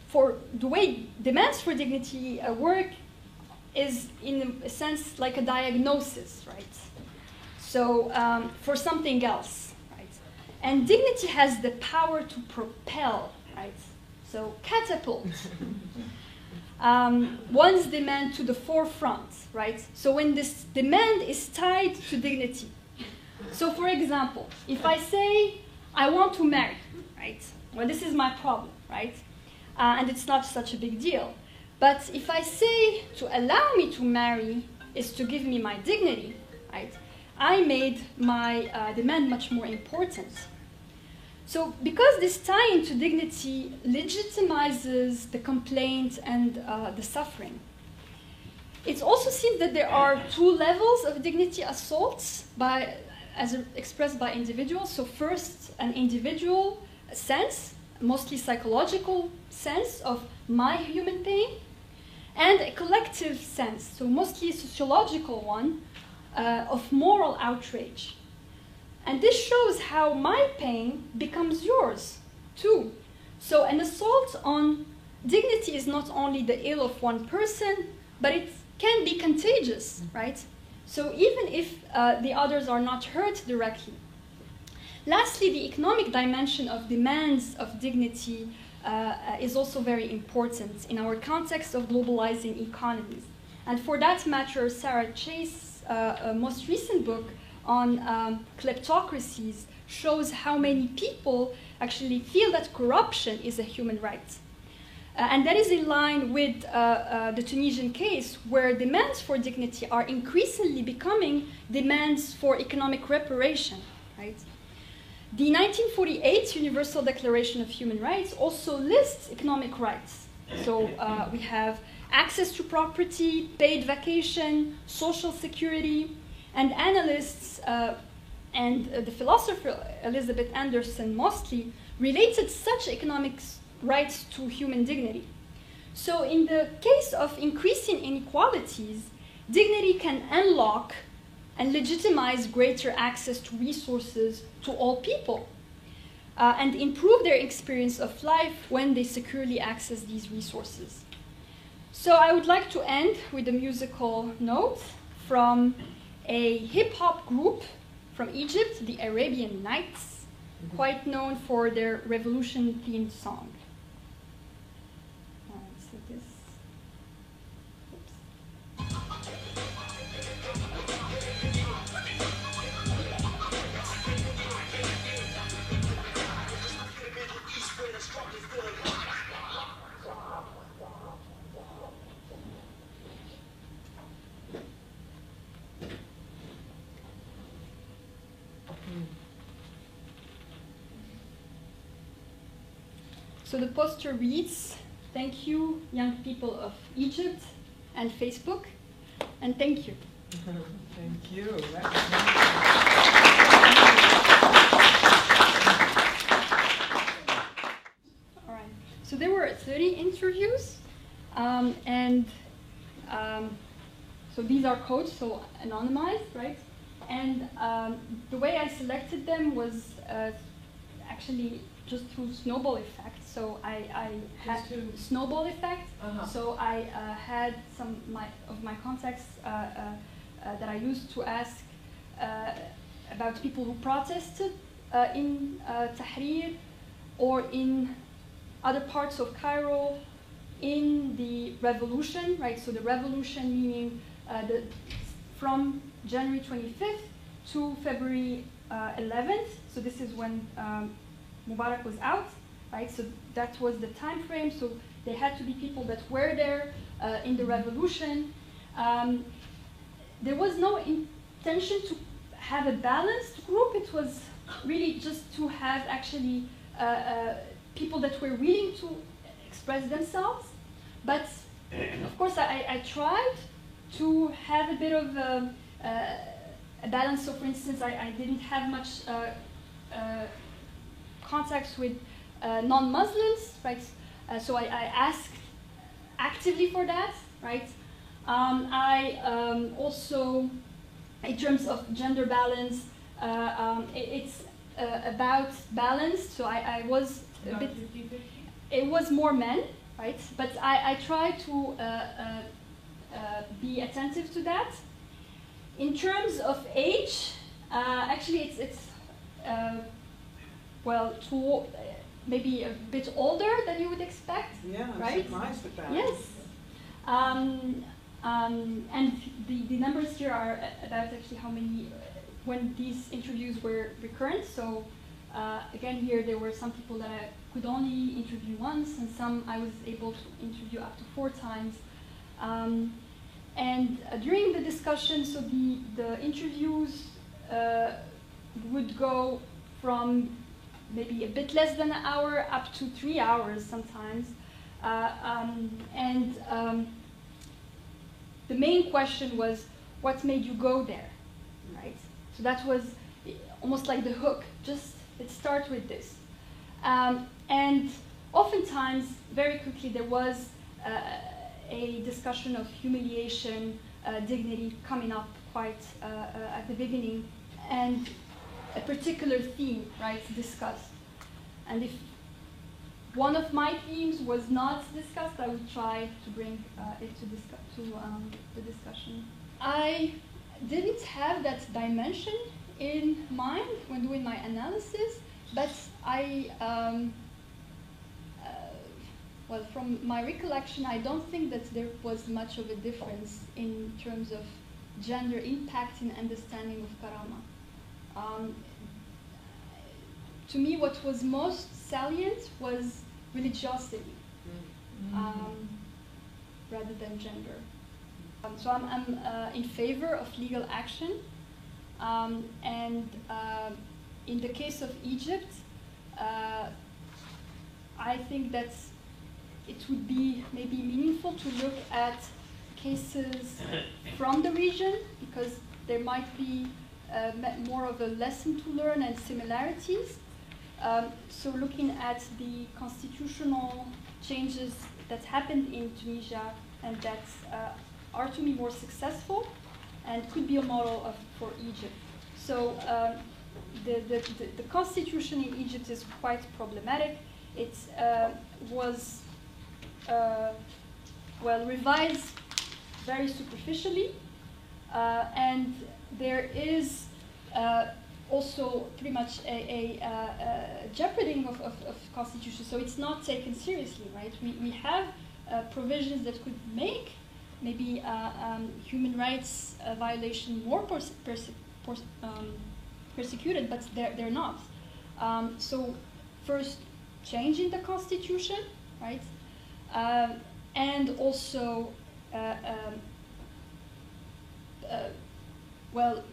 S1: for the way demands for dignity work is in a sense like a diagnosis, right? So for something else, right? And dignity has the power to propel, right? So catapult one's demand to the forefront, right? So when this demand is tied to dignity. So for example, if I say, I want to marry, right? Well, this is my problem, right? And it's not such a big deal. But if I say to allow me to marry is to give me my dignity, right? I made my demand much more important. So because this tie into dignity legitimizes the complaint and the suffering, it also seems that there are two levels of dignity assaults as expressed by individuals. So first, an individual sense, mostly psychological sense of my human pain, and a collective sense, so mostly a sociological one, of moral outrage. And this shows how my pain becomes yours, too. So an assault on dignity is not only the ill of one person, but it can be contagious, right? So even if the others are not hurt directly. Lastly, the economic dimension of demands of dignity is also very important in our context of globalizing economies. And for that matter, Sarah Chase's most recent book on kleptocracies shows how many people actually feel that corruption is a human right. And that is in line with the Tunisian case, where demands for dignity are increasingly becoming demands for economic reparation, right? The 1948 Universal Declaration of Human Rights also lists economic rights. So we have access to property, paid vacation, social security, and analysts and the philosopher Elizabeth Anderson mostly related such economic rights to human dignity. So in the case of increasing inequalities, dignity can unlock and legitimize greater access to resources to all people and improve their experience of life when they securely access these resources. So I would like to end with a musical note from a hip-hop group from Egypt, the Arabian Nights, quite known for their revolution-themed song. So this. So the poster reads, "Thank you, young people of Egypt and Facebook," and thank you.
S5: Thank you.
S1: All right. So there were 30 interviews, and so these are codes, so anonymized, right? And the way I selected them was actually just through snowball effect. So I had snowball effect. So I had some of my contacts that I used to ask about people who protested in Tahrir or in other parts of Cairo in the revolution, right? So the revolution meaning from January 25th to February 11th. So this is when Mubarak was out, right? So that was the time frame. So they had to be people that were there in the revolution. There was no intention to have a balanced group. It was really just to have actually people that were willing to express themselves. But of course, I tried to have a bit of a balance. So for instance, I didn't have much contacts with non-Muslims, right? So I asked actively for that, right? I also, in terms of gender balance, it's about balance. So I was a bit, it was more men, right? But I try to be attentive to that. In terms of age, actually it's well, maybe a bit older than you would expect.
S5: Yeah, I'm
S1: right?
S5: surprised with that.
S1: Yes. And the numbers here are about actually how many, when these interviews were recurrent. So again, here there were some people that I could only interview once, and some I was able to interview up to 4 times. And during the discussion, so the interviews would go from maybe a bit less than an hour up to 3 hours sometimes. The main question was, what made you go there, right? So that was almost like the hook, just let's start with this. And oftentimes, very quickly, there was a discussion of humiliation, dignity coming up quite at the beginning, and a particular theme, right, discussed. And if one of my themes was not discussed, I would try to bring it to the discussion. I didn't have that dimension in mind when doing my analysis, but well, from my recollection, I don't think that there was much of a difference in terms of gender impact in understanding of Karama. To me, what was most salient was religiosity, rather than gender. So I'm in favor of legal action, and in the case of Egypt, I think that it would be maybe meaningful to look at cases from the region, because there might be more of a lesson to learn and similarities. So looking at the constitutional changes that happened in Tunisia and that are to be more successful and could be a model for Egypt. So the constitution in Egypt is quite problematic. It was revised very superficially, and there is also pretty much a jeoparding of constitution. So it's not taken seriously, right? We have provisions that could make maybe human rights violation more persecuted, but they're not. So first, changing the constitution, right? And also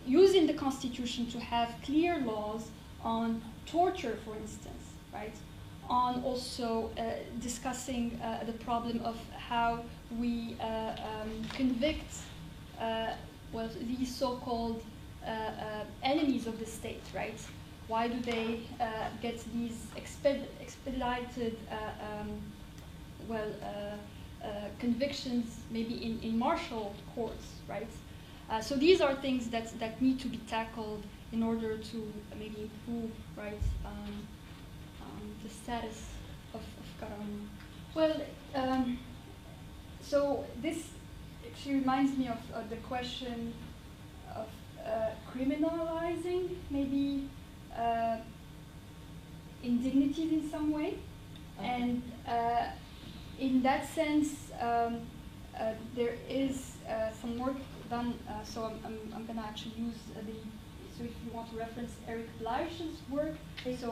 S1: using the constitution to have clear laws on torture, for instance, right? On also discussing the problem of how we convict these so-called enemies of the state, right? Why do they get these expedited convictions maybe in martial courts, right? So these are things that need to be tackled in order to maybe improve, right, the status of Karaman. Well, so this actually reminds me of the question of criminalizing maybe indignities in some way. Okay. And in that sense, there is some work done, so I'm going to actually use so if you want to reference Eric Bleich's work, so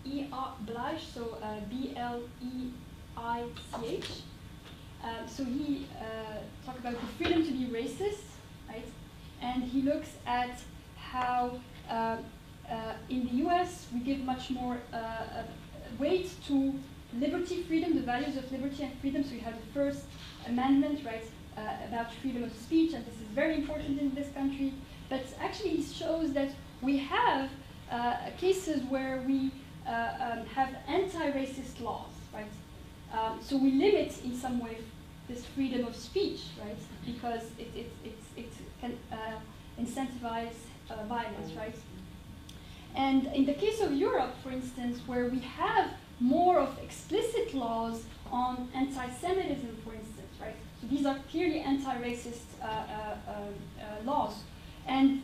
S1: E.R. Bleich, so B-L-E-I-C-H. So he talked about the freedom to be racist, right? And he looks at how in the US we give much more weight to liberty, freedom, the values of liberty and freedom. So you have the First Amendment, right, about freedom of speech, and this is very important in this country. But actually it shows that we have cases where we have anti-racist laws, right? So we limit in some way this freedom of speech, right? Because it can incentivize violence, right? And in the case of Europe, for instance, where we have more of explicit laws on anti-Semitism, for instance, right? So these are clearly anti-racist laws. And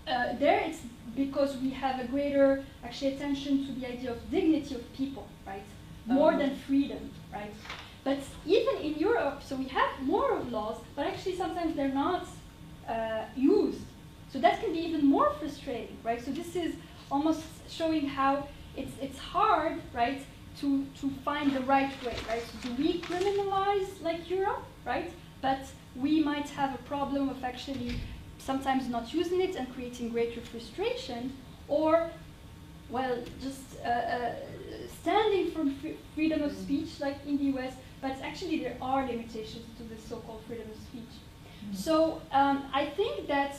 S1: there it's because we have a greater actually attention to the idea of dignity of people, right? More than freedom, right? But even in Europe, so we have more of laws, but actually sometimes they're not used. So that can be even more frustrating, right? So this is almost showing how it's hard, right, to find the right way, right? So do we criminalize like Europe, right? But we might have a problem of actually sometimes not using it and creating greater frustration, or, well, just standing for freedom of speech like in the US, but actually there are limitations to the so-called freedom of speech. So I think that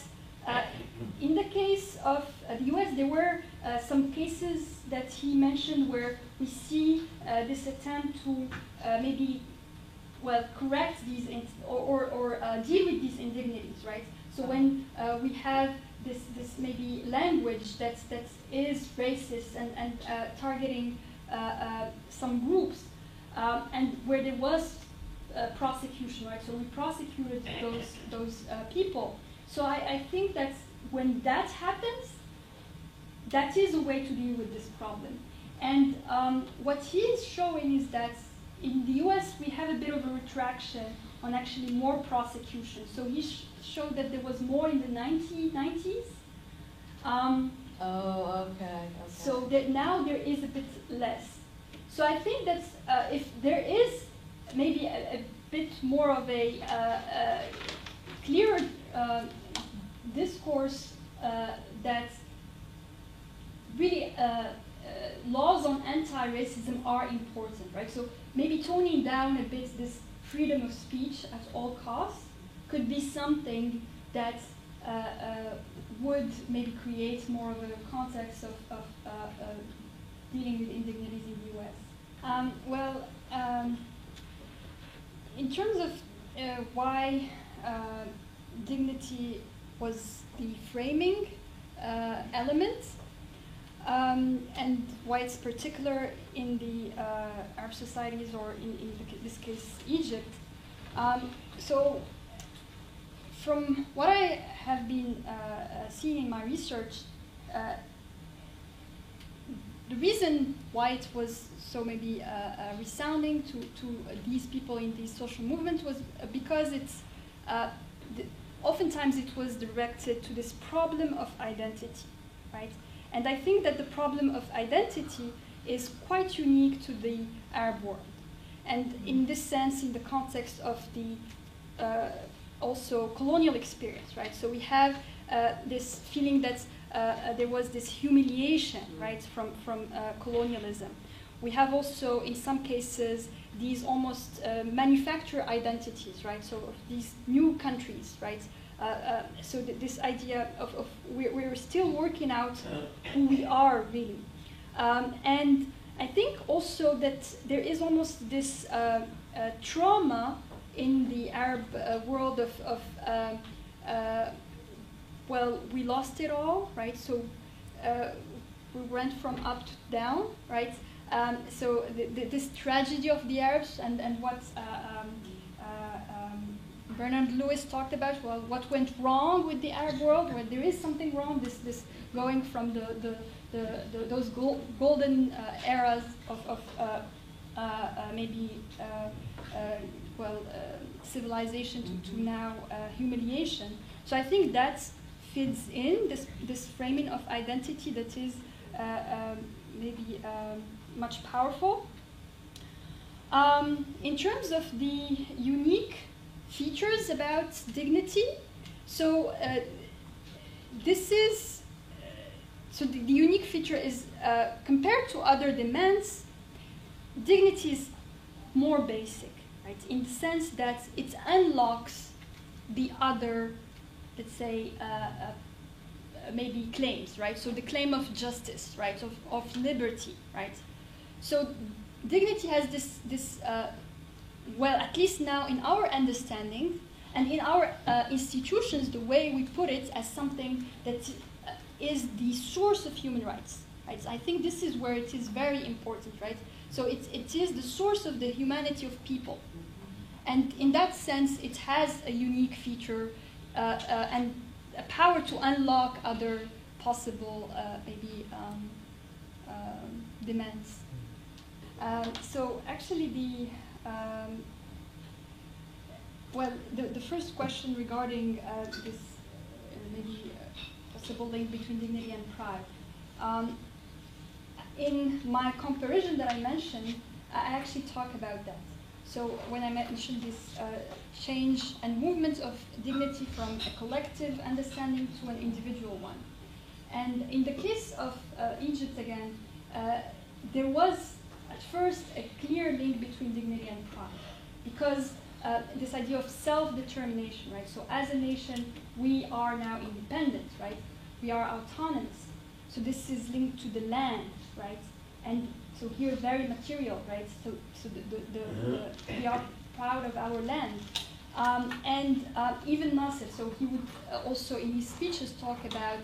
S1: in the case of the US, there were some cases that he mentioned where we see this attempt to maybe, well, correct these or deal with these indignities, right? So when we have this maybe language that is racist and targeting some groups, and where there was prosecution, right? So we prosecuted those people. So I think that when that happens, that is a way to deal with this problem. And what he is showing is that in the US, we have a bit of a retraction on actually more prosecution. So he showed that there was more in the 1990s. So that now there is a bit less. So I think that if there is maybe a bit more of a clearer discourse that really laws on anti-racism are important, right? So maybe toning down a bit this freedom of speech at all costs could be something that would maybe create more of a context of dealing with indignities in the US. In terms of why dignity was the framing element, and why it's particular in the Arab societies, or in this case, Egypt. So, from what I have been seeing in my research, the reason why it was so maybe resounding to these people in these social movements was because it's oftentimes it was directed to this problem of identity, right? And I think that the problem of identity is quite unique to the Arab world. And in this sense, in the context of the also colonial experience, right? So we have this feeling that there was this humiliation, right, from colonialism. We have also, in some cases, these almost manufactured identities, right? So of these new countries, right? So this idea of we're still working out who we are really. And I think also that there is almost this trauma in the Arab world of well, we lost it all, right? So we went from up to down, right? So this tragedy of the Arabs and what Bernard Lewis talked about, well, what went wrong with the Arab world, where there is something wrong, this going from those golden eras of maybe civilization to now humiliation. So I think that fits in this framing of identity that is maybe much powerful. In terms of the unique features about dignity, so this is so the unique feature is compared to other demands, dignity is more basic, right? In the sense that it unlocks the other, let's say, maybe claims, right? So the claim of justice, right? Of liberty, right? So dignity has this well, at least now in our understanding and in our institutions, the way we put it as something that is the source of human rights, right? So I think this is where it is very important, right? So it is the source of the humanity of people. And in that sense, it has a unique feature and a power to unlock other possible, maybe, demands. So actually the first question regarding this maybe possible link between dignity and pride. In my comparison that I mentioned, I actually talk about that. So when I mentioned this change and movement of dignity from a collective understanding to an individual one. And in the case of Egypt again, there was at first a clear link between dignity and pride, because this idea of self-determination, right? So as a nation, we are now independent, right? We are autonomous. So this is linked to the land, right? And so here, very material, right? So we are proud of our land. And even Nasser, so he would also in his speeches talk about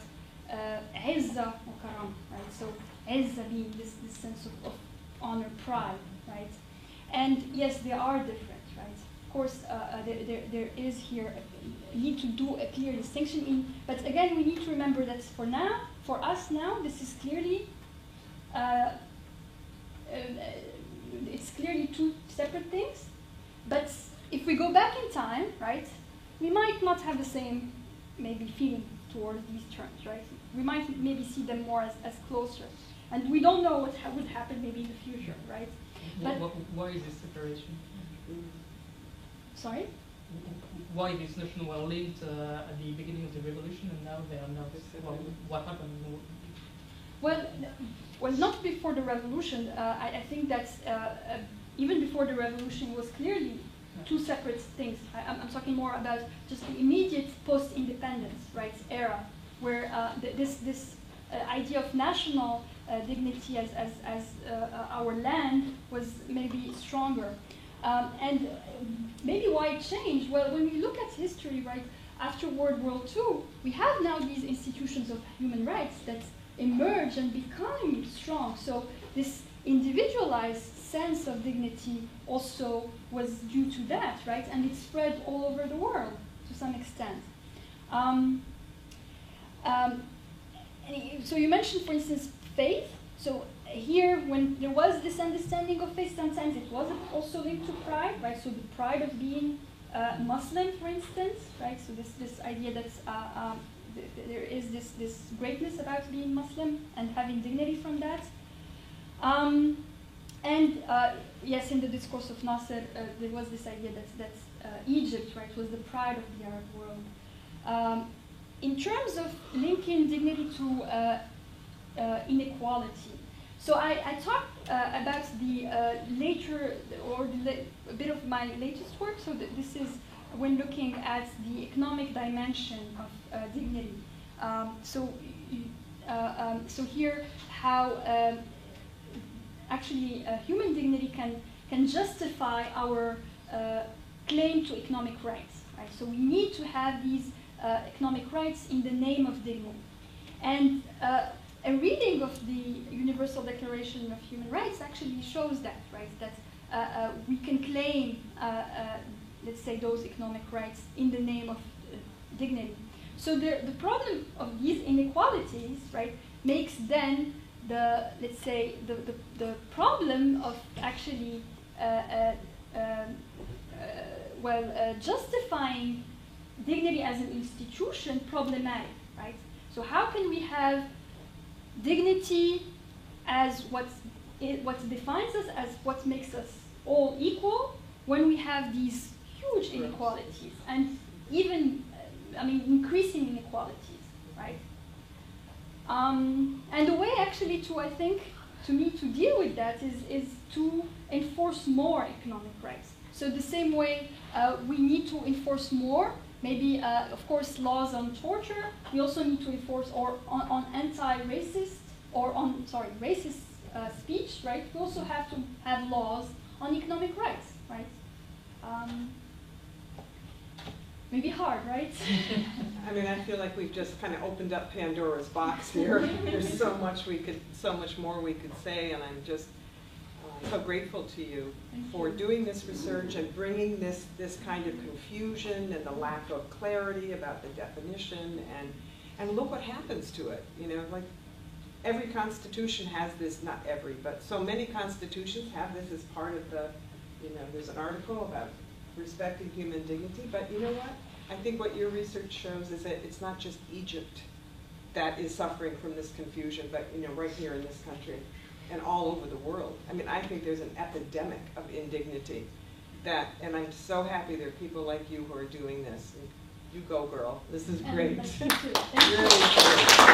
S1: Izza wa Karam, right? So Izza being this sense of honor, pride, right? And yes, they are different, right? Of course, there is here a need to do a clear distinction. But again, we need to remember that for us now, this is clearly it's clearly two separate things. But if we go back in time, right, we might not have the same maybe feeling towards these terms, right? We might maybe see them more as closer. And we don't know what would happen maybe in the future, right? But
S6: why is this separation?
S1: Sorry?
S6: Why these notions were linked at the beginning of the revolution, and now they are not? Well, what happened?
S1: Well, not before the revolution. I think that even before the revolution was clearly two separate things. I'm talking more about just the immediate post-independence, right, era, where this idea of national dignity as our land was maybe stronger. And maybe why it changed? Well, when we look at history, right, after World War II, we have now these institutions of human rights that emerge and become strong. So this individualized sense of dignity also was due to that, right? And it spread all over the world to some extent. So you mentioned, for instance, faith. So here, when there was this understanding of faith, sometimes it was also linked to pride, right? So the pride of being Muslim, for instance, right? So this idea that there is this greatness about being Muslim and having dignity from that. Yes, in the discourse of Nasser, there was this idea that Egypt, right, was the pride of the Arab world. In terms of linking dignity to inequality, so I talked about the later, or a bit of my latest work. So this is when looking at the economic dimension of dignity. So here, how actually human dignity can justify our claim to economic rights, right? So we need to have these economic rights in the name of dignity. And a reading of the Universal Declaration of Human Rights actually shows that, right? That we can claim, let's say, those economic rights in the name of dignity. So the problem of these inequalities, right, makes then let's say, the problem of actually justifying dignity as an institution problematic, right? So how can we have dignity as what defines us, as what makes us all equal, when we have these huge inequalities and even, increasing inequalities, right? And the way actually to deal with that is to enforce more economic rights. So the same way we need to enforce more, maybe of course laws on torture, we also need to enforce on anti-racist or on, racist speech, right? We also have to have laws on economic rights, right? Maybe hard, right?
S5: I feel like we've just kind of opened up Pandora's box here. There's so much more we could say, and I'm just so grateful to you for doing this research and bringing this kind of confusion and the lack of clarity about the definition, and look what happens to it. Like every constitution has this, not every, but so many constitutions have this as part of the, there's an article about respecting human dignity, but you know what? I think what your research shows is that it's not just Egypt that is suffering from this confusion, but right here in this country and all over the world. I think there's an epidemic of indignity and I'm so happy there are people like you who are doing this. You go, girl. This is great.
S1: Thank you. Thank you. Really great.